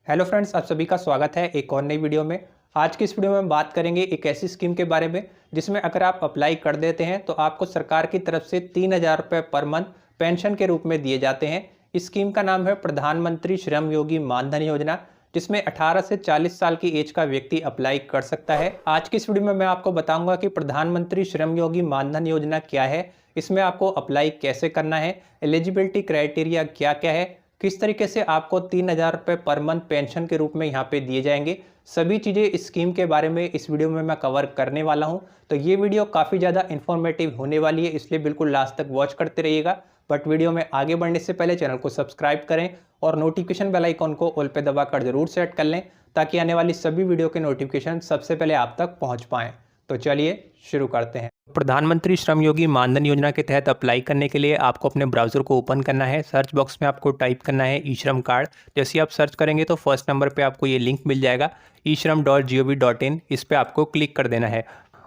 Hello friends, आप सभी का स्वागत है एक और नई वीडियो में। आज की इस वीडियो में हम बात करेंगे एक ऐसी स्कीम के बारे में जिसमें अगर आप अप्लाई कर देते हैं तो आपको सरकार की तरफ से 3,000 रुपये पर मंथ पेंशन के रूप में दिए जाते हैं। इस स्कीम का नाम है प्रधानमंत्री श्रम योगी मानधन योजना, जिसमें 18 से 40 साल की एज का व्यक्ति अप्लाई कर सकता है। आज की इस वीडियो में मैं आपको बताऊंगा कि प्रधानमंत्री श्रम योगी मानधन योजना क्या है, इसमें आपको अप्लाई कैसे करना है, एलिजिबिलिटी क्राइटेरिया क्या क्या है, किस तरीके से आपको 3,000 रुपये पर मंथ पेंशन के रूप में यहाँ पे दिए जाएंगे। सभी चीज़ें इस स्कीम के बारे में इस वीडियो में मैं कवर करने वाला हूँ। तो ये वीडियो काफ़ी ज़्यादा इन्फॉर्मेटिव होने वाली है, इसलिए बिल्कुल लास्ट तक वॉच करते रहिएगा। बट वीडियो में आगे बढ़ने से पहले चैनल को सब्सक्राइब करें और नोटिफिकेशन बेल आइकॉन को ऑल पे दबाकर जरूर सेट कर लें, ताकि आने वाली सभी वीडियो के नोटिफिकेशन सबसे पहले आप तक पहुँच पाएँ। तो चलिए शुरू करते हैं। प्रधानमंत्री श्रम योगी मानधन योजना के तहत अप्लाई करने के लिए आपको अपने ब्राउज़र को ओपन करना है। सर्च बॉक्स में आपको टाइप करना है ई श्रम कार्ड। जैसे आप सर्च करेंगे तो फर्स्ट नंबर पे आपको ये लिंक मिल जाएगा e-shram.gov.in। इस पर आपको क्लिक कर देना है।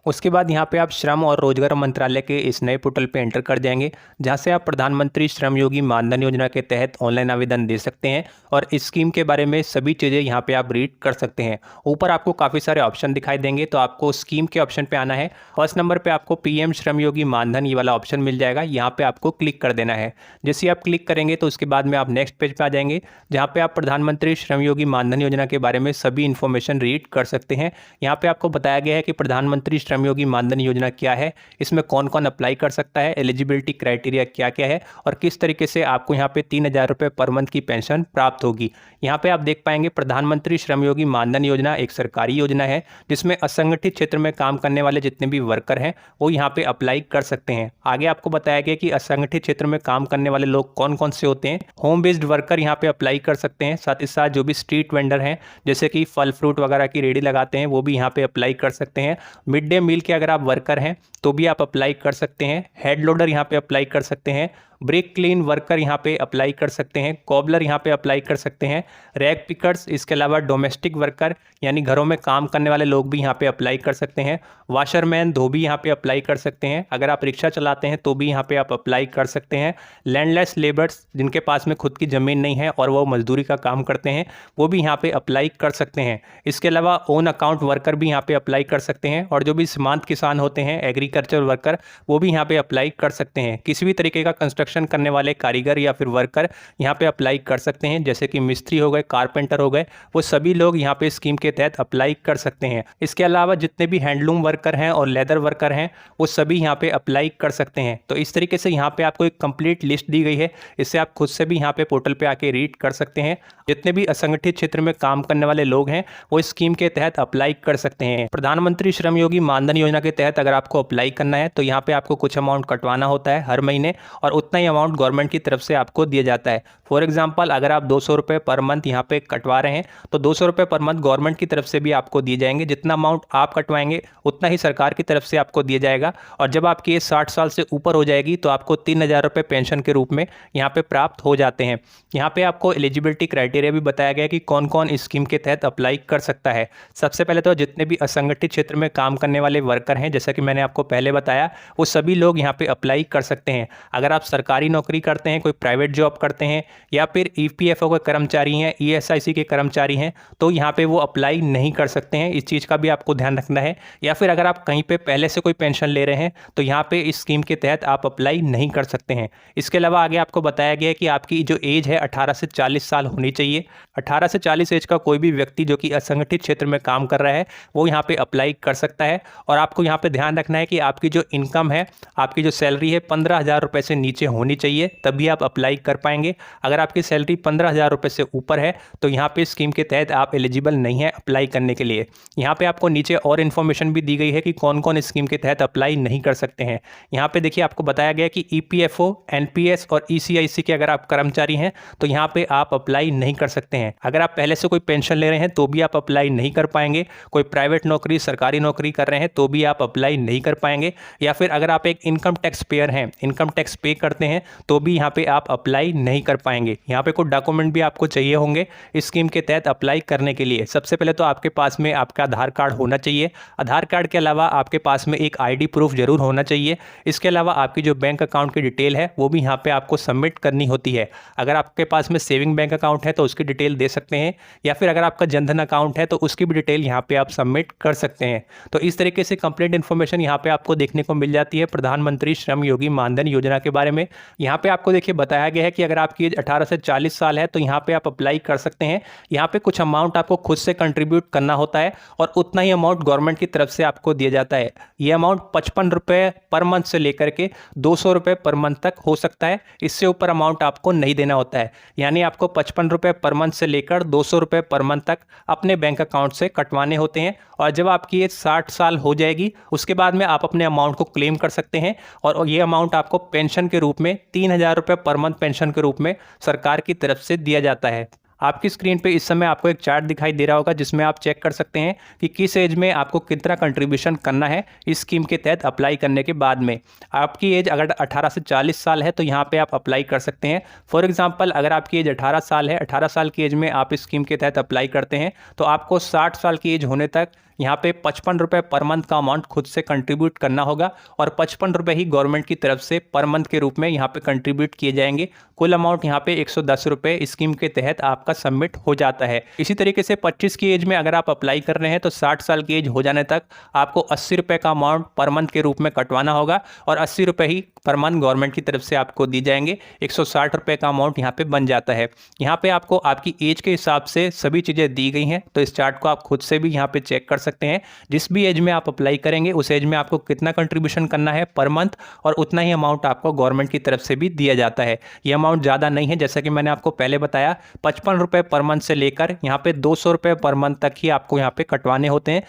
उसके बाद यहाँ पे आप श्रम और रोजगार मंत्रालय के इस नए पोर्टल पे एंटर कर जाएंगे, जहाँ से आप प्रधानमंत्री श्रम योगी मानधन योजना के तहत ऑनलाइन आवेदन दे सकते हैं और इस स्कीम के बारे में सभी चीज़ें यहाँ पे आप रीड कर सकते हैं। ऊपर आपको काफ़ी सारे ऑप्शन दिखाई देंगे, तो आपको स्कीम के ऑप्शन पे आना है। फर्स्ट नंबर पे आपको पीएम श्रम योगी मानधन ये वाला ऑप्शन मिल जाएगा, यहाँ पे आपको क्लिक कर देना है। जैसे आप क्लिक करेंगे तो उसके बाद में आप नेक्स्ट पेज पे आ जाएंगे, जहाँ पे आप प्रधानमंत्री श्रम योगी मानधन योजना के बारे में सभी इन्फॉर्मेशन रीड कर सकते हैं। यहाँ पे आपको बताया गया है कि प्रधानमंत्री श्रम योगी मानधन योजना क्या है, इसमें कौन कौन अप्लाई कर सकता है, एलिजिबिलिटी क्राइटेरिया क्या क्या है और किस तरीके से आपको यहाँ पे 3,000 रुपये पर मंथ की पेंशन प्राप्त होगी। यहाँ पे आप देख पाएंगे प्रधानमंत्री श्रम योगी मानधन योजना एक सरकारी योजना है, जिसमें असंगठित क्षेत्र में काम करने वाले जितने भी वर्कर हैं वो यहाँ पे अप्लाई कर सकते हैं। आगे आपको बताया गया कि असंगठित क्षेत्र में काम करने वाले लोग कौन कौन से होते हैं। होम बेस्ड वर्कर यहाँ पे अप्लाई कर सकते हैं, साथ ही साथ जो भी स्ट्रीट वेंडर हैं, जैसे कि फल फ्रूट वगैरह की रेडी लगाते हैं, वो भी यहाँ पे अप्लाई कर सकते हैं। मिड डे मील के अगर आप वर्कर हैं तो भी आप अप्लाई कर सकते हैं। हेड लोडर यहाँ पे अप्लाई कर सकते हैं। ब्रेक क्लीन वर्कर यहाँ पे अप्लाई कर सकते हैं। कॉबलर यहाँ पे अप्लाई कर सकते हैं। रैक पिकर्स, इसके अलावा डोमेस्टिक वर्कर यानी घरों में काम करने वाले लोग भी यहाँ पे अप्लाई कर सकते हैं। वाशरमैन, धोबी यहाँ पे अप्लाई कर सकते हैं। अगर आप रिक्शा चलाते हैं तो भी यहाँ पे आप अप्लाई कर सकते हैं। लैंडलेस लेबर्स, जिनके पास में खुद की ज़मीन नहीं है और वो मजदूरी का काम करते हैं, वो भी यहाँ पे अप्लाई कर सकते हैं। इसके अलावा ओन अकाउंट वर्कर भी यहाँ पे अप्लाई कर सकते हैं और जो भी सीमांत किसान होते हैं, एग्रीकल्चर वर्कर, वो भी यहाँ पे अप्लाई कर सकते हैं। किसी भी तरीके का कंस्ट्रक्शन करने वाले कारीगर या फिर वर्कर यहाँ पे अप्लाई कर सकते हैं, जैसे कि मिस्त्री हो गए, कारपेंटर हो गए, वो सभी लोग यहाँ पे स्कीम के तहत अप्लाई कर सकते हैं। इसके अलावा जितने भी हैंडलूम वर्कर हैं और लेदर वर्कर हैं, वो सभी यहाँ पे अप्लाई कर सकते हैं। तो इस तरीके से यहाँ पे आपको एक कंप्लीट लिस्ट दी गई है, इससे आप खुद से भी यहाँ पे पोर्टल पे आके रीड कर सकते हैं। जितने भी असंगठित क्षेत्र में काम करने वाले लोग हैं वो इस स्कीम के तहत अप्लाई कर सकते हैं। प्रधानमंत्री श्रम योगी मानधन योजना के तहत अगर आपको अप्लाई करना है तो यहाँ पे आपको कुछ अमाउंट कटवाना होता है हर महीने, और उतना ही अमाउंट गवर्नमेंट की तरफ से आपको दिया जाता है। फॉर एग्जाम्पल, अगर आप 200 रुपये पर मंथ यहाँ पे कटवा रहे हैं तो 200 रुपये पर मंथ गवर्नमेंट की तरफ से भी आपको दिए जाएंगे। जितना अमाउंट आप कटवाएंगे उतना ही सरकार की तरफ से आपको दिया जाएगा, और जब आपकी एज 60 साल से ऊपर हो जाएगी तो आपको 3,000 रुपये पेंशन के रूप में यहाँ पे प्राप्त हो जाते हैं। यहाँ पे आपको एलिजिबिलिटी क्राइटेरिया भी बताया गया कि कौन कौन इस स्कीम के तहत अप्लाई कर सकता है। सबसे पहले तो जितने भी असंगठित क्षेत्र में काम करने वाले वर्कर हैं, जैसा कि मैंने आपको पहले बताया, वो सभी लोग यहाँ पे अप्लाई कर सकते हैं। अगर आप सरकारी नौकरी करते हैं, कोई प्राइवेट जॉब करते हैं, या फिर ईपीएफओ के कर्मचारी हैं, ईएसआईसी के कर्मचारी हैं, तो यहाँ पे वो अप्लाई नहीं कर सकते हैं। इस चीज़ का भी आपको ध्यान रखना है। या फिर अगर आप कहीं पे पहले से कोई पेंशन ले रहे हैं तो यहाँ पे इस स्कीम के तहत आप अप्लाई नहीं कर सकते हैं। इसके अलावा आगे आपको बताया गया है कि आपकी जो एज है 18 से 40 साल होनी चाहिए। 18 से 40 एज का कोई भी व्यक्ति जो कि असंगठित क्षेत्र में काम कर रहा है वो यहाँ पे अप्लाई कर सकता है। और आपको यहाँ पे ध्यान रखना है कि आपकी जो इनकम है, आपकी जो सैलरी है 15,000 रुपये से नीचे होनी चाहिए, तभी आप अप्लाई कर पाएंगे। अगर आपकी सैलरी 15,000 रुपये से ऊपर है तो यहाँ पे स्कीम के तहत आप एलिजिबल नहीं है अप्लाई करने के लिए। यहाँ पे आपको नीचे और इन्फॉर्मेशन भी दी गई है कि कौन कौन स्कीम के तहत अप्लाई नहीं कर सकते हैं। यहाँ पे देखिए आपको बताया गया कि ईपीएफओ, एनपीएस और ईसीआईसी के अगर आप कर्मचारी हैं तो यहाँ पे आप अप्लाई नहीं कर सकते हैं। अगर आप पहले से कोई पेंशन ले रहे हैं तो भी आप अप्लाई नहीं कर पाएंगे। कोई प्राइवेट नौकरी, सरकारी नौकरी कर रहे हैं तो भी आप अप्लाई नहीं कर पाएंगे। या फिर अगर आप एक इनकम टैक्स पेयर हैं, इनकम टैक्स पे करते करते हैं तो भी यहाँ पे आप अप्लाई नहीं कर पाएंगे। यहाँ पे कुछ डॉक्यूमेंट भी आपको चाहिए होंगे इस स्कीम के तहत अप्लाई करने के लिए। सबसे पहले तो आपके पास में आपका आधार कार्ड होना चाहिए। आधार कार्ड के अलावा आपके पास में एक ID प्रूफ जरूर होना चाहिए। इसके अलावा आपकी जो बैंक अकाउंट की डिटेल है वो भी यहाँ पे आपको सबमिट करनी होती है। अगर आपके पास में सेविंग बैंक अकाउंट है तो उसकी डिटेल दे सकते हैं, या फिर अगर आपका जनधन अकाउंट है तो उसकी भी डिटेल यहाँ पे आप सबमिट कर सकते हैं। तो इस तरीके से कंप्लीट इन्फॉर्मेशन यहाँ पे आपको देखने को मिल जाती है प्रधानमंत्री श्रम योगी मानधन योजना के बारे में। यहाँ पे आपको देखिए बताया गया है कि अगर आपकी एज 18 से 40 साल है तो यहाँ पे आप अप्लाई कर सकते हैं। यहाँ पे कुछ अमाउंट आपको खुद से कंट्रीब्यूट करना होता है और उतना ही अमाउंट गवर्नमेंट की तरफ से आपको दिया जाता है। ये अमाउंट 55 रुपये पर मंथ से लेकर के 200 रुपये पर मंथ तक हो सकता है। इससे ऊपर अमाउंट आपको नहीं देना होता है, यानी आपको 55 रुपये पर मंथ से लेकर 200 रुपये पर मंथ तक अपने बैंक अकाउंट से कटवाने होते हैं। और जब आपकी एज 60 साल हो जाएगी उसके बाद में आप अपने अमाउंट को क्लेम कर सकते हैं और ये अमाउंट आपको पेंशन के रूप में 3000 रुपये पर मंथ पेंशन के रूप में सरकार की तरफ से दिया जाता है। आपकी स्क्रीन पे इस समय आपको एक चार्ट दिखाई दे रहा होगा जिसमें आप चेक कर सकते हैं कि किस एज में आपको कितना कंट्रीब्यूशन करना है इस स्कीम के तहत अप्लाई करने के बाद में। आपकी एज अगर 18 से 40 साल है तो यहाँ पे आप अप्लाई कर सकते हैं। फॉर एग्जांपल अगर आपकी एज 18 साल है, 18 साल की एज में आप इस स्कीम के तहत अप्लाई करते हैं तो आपको 60 साल की एज होने तक यहाँ पे 55 रुपये पर मंथ का अमाउंट खुद से कंट्रीब्यूट करना होगा और 55 रुपये ही गवर्नमेंट की तरफ से पर मंथ के रूप में यहाँ पे कंट्रीब्यूट किए जाएंगे। कुल अमाउंट यहाँ पे 110 रुपये स्कीम के तहत आपका सबमिट हो जाता है। इसी तरीके से 25 की एज में अगर आप अप्लाई कर रहे हैं तो 60 साल की एज हो जाने तक आपको 80 रुपये का अमाउंट पर मंथ के रूप में कटवाना होगा और 80 रुपये ही पर मंथ गवर्नमेंट की तरफ से आपको दी जाएंगे। 160 रुपये का अमाउंट यहाँ पे बन जाता है। यहाँ पे आपको आपकी एज के हिसाब से सभी चीज़ें दी गई हैं, तो इस चार्ट को आप खुद से भी यहाँ पे चेक कर सकते हैं। जिस भी एज में आप अप्लाई करेंगे उस एज में आपको कितना कंट्रीब्यूशन करना है पर मंथ और उतना ही अमाउंट आपको गवर्नमेंट की तरफ से भी दिया जाता है। ये अमाउंट ज़्यादा नहीं है, जैसा कि मैंने आपको पहले बताया 55 रुपये पर मंथ से लेकर यहाँ पे 200 रुपये पर मंथ तक ही आपको यहाँ पे कटवाने होते हैं।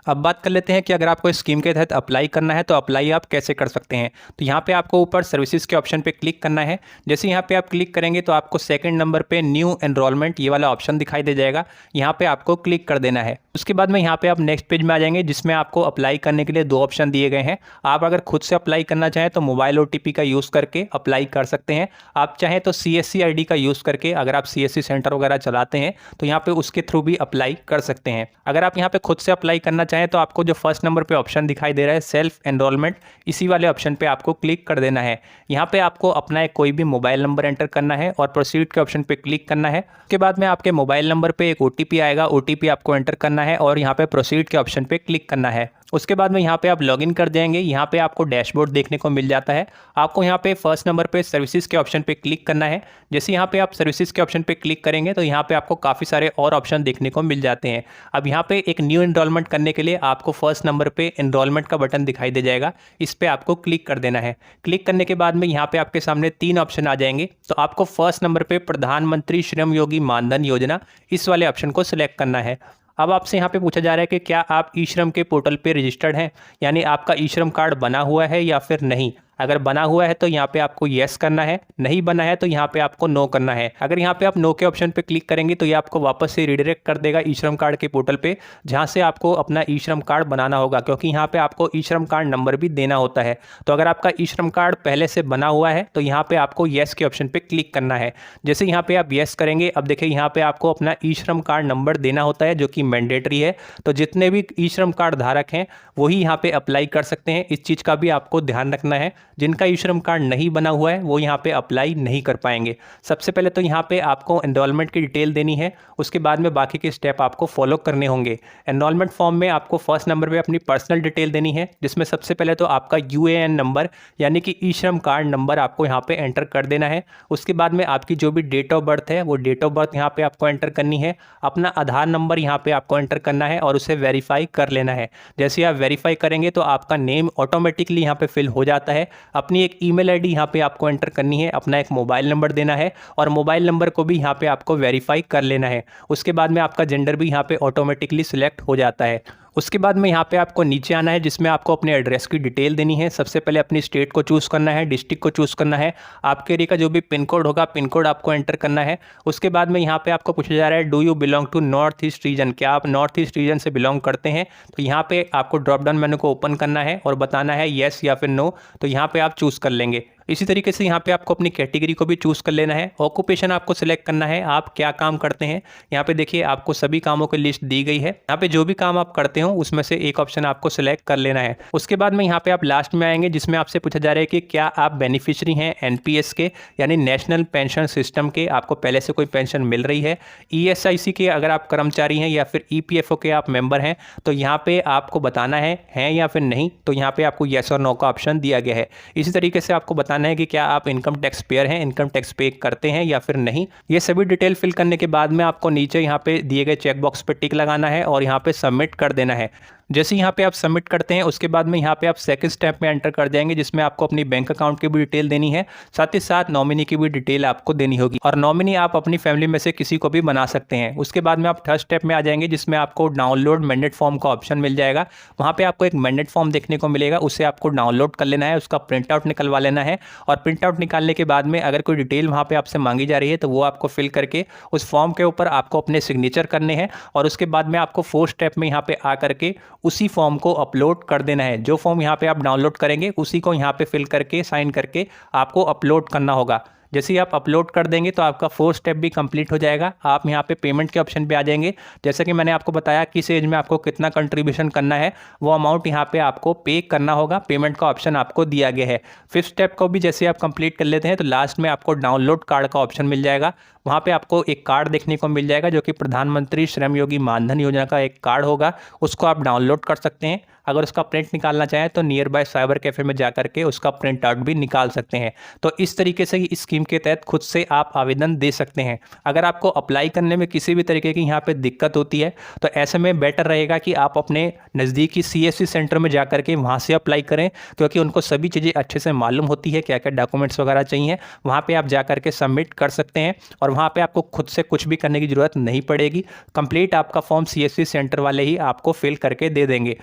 अब बात कर लेते हैं कि अगर आपको इस स्कीम के तहत अप्लाई करना है तो अप्लाई आप कैसे कर सकते हैं। तो यहाँ पे आपको ऊपर सर्विसेज के ऑप्शन पे क्लिक करना है। जैसे यहाँ पे आप क्लिक करेंगे तो आपको सेकंड नंबर पे न्यू एनरोलमेंट ये वाला ऑप्शन दिखाई दे जाएगा, यहाँ पे आपको क्लिक कर देना है। उसके बाद में यहाँ पे आप नेक्स्ट पेज में आ जाएंगे जिसमें आपको अप्लाई करने के लिए 2 ऑप्शन दिए गए हैं। आप अगर खुद से अप्लाई करना चाहें तो मोबाइल OTP का यूज़ करके अप्लाई कर सकते हैं। आप चाहें तो CSC ID का यूज़ करके, अगर आप CSC सेंटर वगैरह चलाते हैं तो यहाँ पे उसके थ्रू भी अप्लाई कर सकते हैं। अगर आप यहाँ पे खुद से अप्लाई करना चाहें तो आपको जो फर्स्ट नंबर पे ऑप्शन दिखाई दे रहा है सेल्फ एनरोलमेंट, इसी वाले ऑप्शन पे आपको क्लिक कर देना है। यहाँ पे आपको अपना एक कोई भी मोबाइल नंबर एंटर करना है और प्रोसीड के ऑप्शन पे क्लिक करना है। उसके बाद में आपके मोबाइल नंबर पे एक OTP आएगा, OTP आपको एंटर करना है और यहाँ पे प्रोसीड के ऑप्शन पे क्लिक करना है। उसके बाद में यहाँ पे आप लॉगिन कर जाएंगे। यहाँ पे आपको डैशबोर्ड देखने को मिल जाता है। आपको यहाँ पे फर्स्ट नंबर पे सर्विसेज के ऑप्शन पे क्लिक करना है। जैसे यहाँ पे आप सर्विसेज के ऑप्शन पे क्लिक करेंगे तो यहाँ पे आपको काफ़ी सारे और ऑप्शन देखने को मिल जाते हैं। अब यहाँ पे एक न्यू एनरोलमेंट करने के लिए आपको फर्स्ट नंबर पे एनरोलमेंट का बटन दिखाई दे जाएगा, इस पर आपको क्लिक कर देना है। क्लिक करने के बाद में यहाँ पे आपके सामने 3 ऑप्शन आ जाएंगे। तो आपको फर्स्ट नंबर पे प्रधानमंत्री श्रम योगी मानधन योजना, इस वाले ऑप्शन को सिलेक्ट करना है। अब आपसे यहाँ पे पूछा जा रहा है कि क्या आप ई श्रम के पोर्टल पे रजिस्टर्ड हैं, यानी आपका ई श्रम कार्ड बना हुआ है या फिर नहीं। अगर बना हुआ है तो यहाँ पे आपको येस करना है, नहीं बना है तो यहाँ पे आपको नो करना है। अगर यहाँ पे आप नो के ऑप्शन पे क्लिक करेंगे तो ये आपको वापस से रिडायरेक्ट कर देगा ई श्रम कार्ड के पोर्टल पे, जहाँ से आपको अपना ई श्रम कार्ड बनाना होगा, क्योंकि यहाँ पे आपको ई श्रम कार्ड नंबर भी देना होता है। तो अगर आपका ई श्रम कार्ड पहले से बना हुआ है तो यहाँ पे आपको येस के ऑप्शन पे क्लिक करना है। जैसे यहाँ पे आप येस करेंगे, अब देखिए यहाँ पे आपको अपना ई श्रम कार्ड नंबर देना होता है जो कि मैंडेटरी है। तो जितने भी ई श्रम कार्ड धारक हैं वही यहाँ पे अप्लाई कर सकते हैं, इस चीज़ का भी आपको ध्यान रखना है। जिनका ई श्रम कार्ड नहीं बना हुआ है वो यहाँ पे अप्लाई नहीं कर पाएंगे। सबसे पहले तो यहाँ पे आपको एनरोलमेंट की डिटेल देनी है, उसके बाद में बाकी के स्टेप आपको फॉलो करने होंगे। एनरोलमेंट फॉर्म में आपको फर्स्ट नंबर पे अपनी पर्सनल डिटेल देनी है, जिसमें सबसे पहले तो आपका UAN नंबर यानी कि ई श्रम कार्ड नंबर आपको यहाँ पे एंटर कर देना है। उसके बाद में आपकी जो भी डेट ऑफ बर्थ है वो डेट ऑफ बर्थ यहाँ पे आपको एंटर करनी है। अपना आधार नंबर यहाँ पे आपको एंटर करना है और उसे वेरीफाई कर लेना है। जैसे आप वेरीफाई करेंगे तो आपका नेम ऑटोमेटिकली यहाँ पे फिल हो जाता है। अपनी एक ईमेल आईडी यहाँ पे आपको एंटर करनी है, अपना एक मोबाइल नंबर देना है और मोबाइल नंबर को भी यहाँ पे आपको वेरीफाई कर लेना है। उसके बाद में आपका जेंडर भी यहाँ पे ऑटोमेटिकली सिलेक्ट हो जाता है। उसके बाद में यहाँ पे आपको नीचे आना है जिसमें आपको अपने एड्रेस की डिटेल देनी है। सबसे पहले अपनी स्टेट को चूज़ करना है, डिस्ट्रिक्ट को चूज़ करना है, आपके एरिया का जो भी पिन कोड होगा पिन कोड आपको एंटर करना है। उसके बाद में यहाँ पे आपको पूछा जा रहा है do you belong to north east region, क्या आप नॉर्थ ईस्ट रीजन से बिलोंग करते हैं। तो यहाँ पे आपको ड्रॉप डाउन मेनू को ओपन करना है और बताना है येस या फिर नो, तो यहाँ पे आप चूज़ कर लेंगे। इसी तरीके से यहाँ पे आपको अपनी कैटेगरी को भी चूज़ कर लेना है। ऑक्यूपेशन आपको सिलेक्ट करना है, आप क्या काम करते हैं। यहाँ पे देखिए आपको सभी कामों की लिस्ट दी गई है। यहाँ पे जो भी काम आप करते हो उसमें से एक ऑप्शन आपको सिलेक्ट कर लेना है। उसके बाद में यहाँ पे आप लास्ट में आएंगे जिसमें आपसे पूछा जा रहा है कि क्या आप बेनिफिशियरी हैं एनपीएस के, यानी नेशनल पेंशन सिस्टम के, आपको पहले से कोई पेंशन मिल रही है। ईएसआईसी के अगर आप कर्मचारी हैं या फिर ईपीएफओ के आप मेंबर हैं तो यहाँ पे आपको बताना है या फिर नहीं। तो यहाँ पे आपको येस और नो का ऑप्शन दिया गया है। इसी तरीके से आपको बताना है कि क्या आप इनकम टैक्स पेयर हैं, इनकम टैक्स पे करते हैं या फिर नहीं। ये सभी डिटेल फिल करने के बाद में आपको नीचे यहाँ पे दिए गए चेक बॉक्स पे टिक लगाना है और यहाँ पे सबमिट कर देना है। जैसे यहाँ पे आप सबमिट करते हैं उसके बाद में यहाँ पे आप सेकंड स्टेप में एंटर कर जाएंगे जिसमें आपको अपनी बैंक अकाउंट की भी डिटेल देनी है, साथ ही साथ नॉमिनी की भी डिटेल आपको देनी होगी। और नॉमिनी आप अपनी फैमिली में से किसी को भी बना सकते हैं। उसके बाद में आप थर्ड स्टेप में आ जाएंगे जिसमें आपको डाउनलोड मैंडेट फॉर्म का ऑप्शन मिल जाएगा। वहाँ पे आपको एक मैंडेट फॉर्म देखने को मिलेगा, उसे आपको डाउनलोड कर लेना है, उसका प्रिंट आउट निकलवा लेना है। और प्रिंट आउट निकालने के बाद में अगर कोई डिटेल वहाँ पे आपसे मांगी जा रही है तो वो आपको फिल करके उस फॉर्म के ऊपर आपको अपने सिग्नेचर करने हैं। और उसके बाद में आपको फोर्थ स्टेप में यहाँ पे आ करके उसी फॉर्म को अपलोड कर देना है। जो फॉर्म यहाँ पे आप डाउनलोड करेंगे उसी को यहाँ पे फिल करके साइन करके आपको अपलोड करना होगा। जैसे ही आप अपलोड कर देंगे तो आपका फोर्थ स्टेप भी कंप्लीट हो जाएगा। आप यहाँ पे पेमेंट के ऑप्शन पे आ जाएंगे। जैसे कि मैंने आपको बताया किस एज में आपको कितना कंट्रीब्यूशन करना है, वो अमाउंट यहाँ पे आपको पे करना होगा। पेमेंट का ऑप्शन आपको दिया गया है। फिफ्थ स्टेप को भी जैसे आप कंप्लीट कर लेते हैं तो लास्ट में आपको डाउनलोड कार्ड का ऑप्शन मिल जाएगा। वहाँ पे आपको एक कार्ड देखने को मिल जाएगा जो कि प्रधानमंत्री श्रम योगी मानधन योजना का एक कार्ड होगा, उसको आप डाउनलोड कर सकते हैं। अगर उसका प्रिंट निकालना चाहें तो नियर बाय साइबर कैफे में जा करके उसका प्रिंट आउट भी निकाल सकते हैं। तो इस तरीके से इस स्कीम के तहत खुद से आप आवेदन दे सकते हैं। अगर आपको अप्लाई करने में किसी भी तरीके की यहाँ पे दिक्कत होती है तो ऐसे में बेटर रहेगा कि आप अपने नज़दीकी सीएससी सेंटर में जा करके वहाँ से अप्लाई करें, क्योंकि उनको सभी चीज़ें अच्छे से मालूम होती है क्या क्या डॉक्यूमेंट्स वगैरह चाहिए। वहाँ पर आप जा करके सबमिट कर सकते हैं और वहाँ पे आपको खुद से कुछ भी करने की ज़रूरत नहीं पड़ेगी। कंप्लीट आपका फॉर्म सीएससी सेंटर वाले ही आपको फिल करके दे देंगे।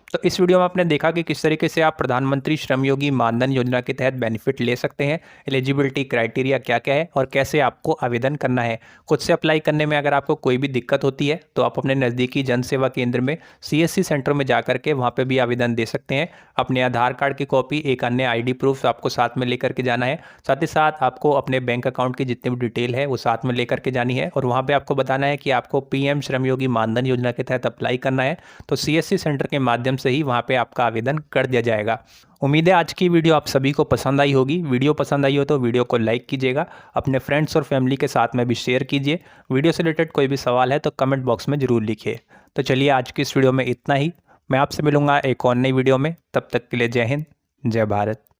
तो इस वीडियो में आपने देखा कि किस तरीके से आप प्रधानमंत्री श्रम योगी मानधन योजना के तहत बेनिफिट ले सकते हैं, एलिजिबिलिटी क्राइटेरिया क्या क्या है और कैसे आपको आवेदन करना है। खुद से अप्लाई करने में अगर आपको कोई भी दिक्कत होती है तो आप अपने नज़दीकी जन सेवा केंद्र में सीएससी सेंटर में जा करके वहाँ पर भी आवेदन दे सकते हैं। अपने आधार कार्ड की कॉपी, एक अन्य ID प्रूफ आपको साथ में लेकर के जाना है। साथ ही साथ आपको अपने बैंक अकाउंट की जितनी भी डिटेल है वो साथ में लेकर के जानी है और वहाँ पर आपको बताना है कि आपको PM श्रम योगी मानधन योजना के तहत अप्लाई करना है। तो सीएससी सेंटर के माध्यम से ही वहाँ पे आपका आवेदन कर दिया जाएगा। उम्मीद है आज की वीडियो आप सभी को पसंद आई होगी। वीडियो पसंद आई हो तो वीडियो को लाइक कीजिएगा, अपने फ्रेंड्स और फैमिली के साथ में भी शेयर कीजिए। वीडियो से रिलेटेड कोई भी सवाल है तो कमेंट बॉक्स में ज़रूर लिखिए। तो चलिए आज की इस वीडियो में इतना ही। मैं आपसे मिलूंगा एक और नई वीडियो में। तब तक के लिए जय हिंद, जय भारत।